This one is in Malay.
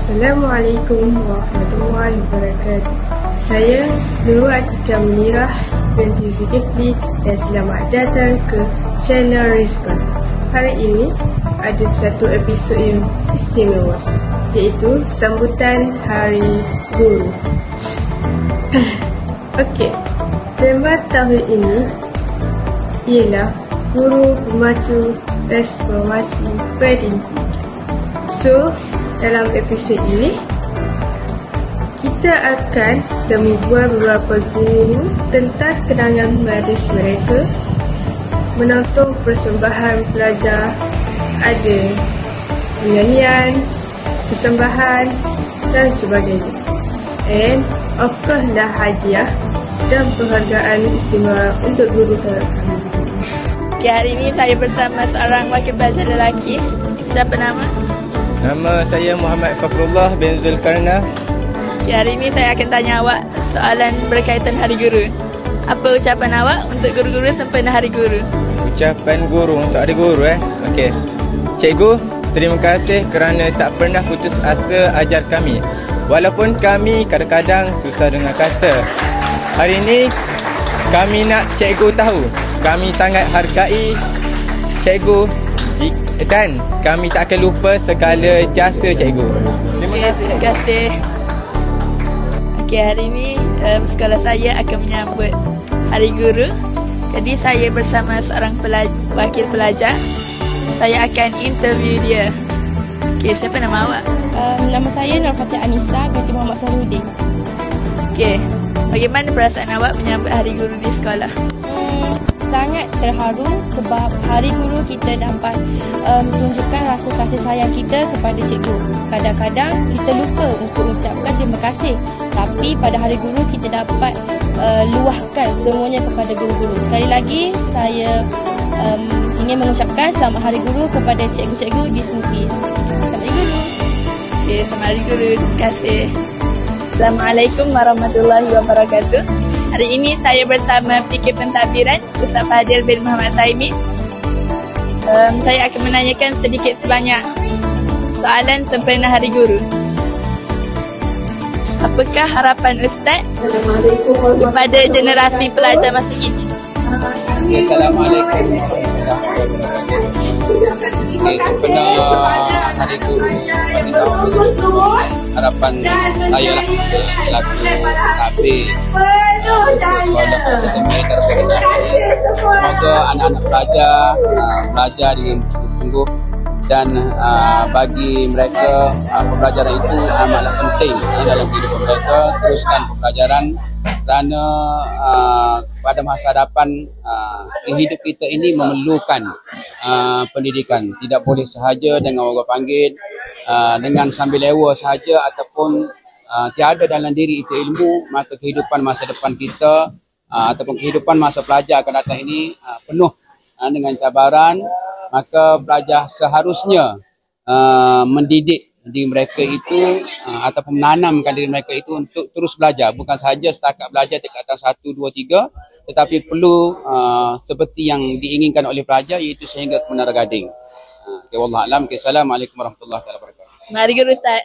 Assalamualaikum warahmatullahi wabarakatuh. Saya Nurul Atika Munirah binti Zulkifli dan selamat datang ke channel Rizqan. Hari ini ada satu episod yang istimewa, iaitu sambutan Hari Guru. Okey, tema tahun ini ialah Guru Pemacu Reformasi Pendidikan. So, dalam episod ini kita akan membuat beberapa guru tentang kenangan medis mereka, menonton persembahan pelajar, ada nyanyian, persembahan dan sebagainya. And of course lah hadiah dan penghargaan istimewa untuk guru kami. Okay, hari ini saya bersama seorang wakil pelajar lelaki. Siapa nama? Nama saya Muhammad Fakrullah bin Zulkarnain. Okay, hari ini saya akan tanya awak soalan berkaitan Hari Guru. Apa ucapan awak untuk guru-guru sempena Hari Guru? Ucapan guru untuk Hari Guru Okey. Cikgu, terima kasih kerana tak pernah putus asa ajar kami. Walaupun kami kadang-kadang susah dengan kata. Hari ini kami nak cikgu tahu, kami sangat hargai cikgu dan kami tak akan lupa segala jasa cikgu. Terima kasih. Okey, hari ini sekolah saya akan menyambut Hari Guru. Jadi saya bersama seorang wakil pelajar. Saya akan interview dia. Okey, siapa nama awak? Nama saya Nur Fatih Anissa binti Muhammad Sarudin. Okey, bagaimana perasaan awak menyambut Hari Guru di sekolah? Sangat terharu sebab Hari Guru kita dapat tunjukkan rasa kasih sayang kita kepada cikgu. Kadang-kadang kita lupa untuk ucapkan terima kasih, tapi pada Hari Guru kita dapat luahkan semuanya kepada guru-guru. Sekali lagi saya ingin mengucapkan selamat Hari Guru kepada cikgu-cikgu di Smoothies. Selamat Hari Guru. Okay, selamat Hari Guru. Terima kasih. Assalamualaikum warahmatullahi wabarakatuh. Hari ini saya bersama PK Pentadbiran Ustaz Fadil bin Muhammad Saimi. Saya akan menanyakan sedikit sebanyak soalan sempena Hari Guru. Apakah harapan Ustaz kepada generasi pelajar masa kini? Assalamualaikum warahmatullahi wabarakatuh. Sempena Hari Guru bagi tahun 2020, harapan saya lah selaku takbir sekolah tersebut semoga anak-anak pelajar belajar dengan sungguh-sungguh dan bagi mereka pembelajaran itu amatlah penting dalam kehidupan mereka. Teruskan pembelajaran kerana pada masa hadapan hidup kita ini memerlukan pendidikan. Tidak boleh sahaja dengan orang panggil dengan sambil lewa sahaja ataupun tiada dalam diri itu ilmu, maka kehidupan masa depan kita ataupun kehidupan masa pelajar akan datang ini penuh dengan cabaran. Maka pelajar seharusnya mendidik diri mereka itu ataupun menanamkan diri mereka itu untuk terus belajar, bukan sahaja setakat belajar tingkatan 1, 2, 3, tetapi perlu seperti yang diinginkan oleh pelajar, iaitu sehingga ke menara gading. Okay, wallahu a'lam. Assalamualaikum warahmatullahi wabarakatuh. Mari Guru Ustaz.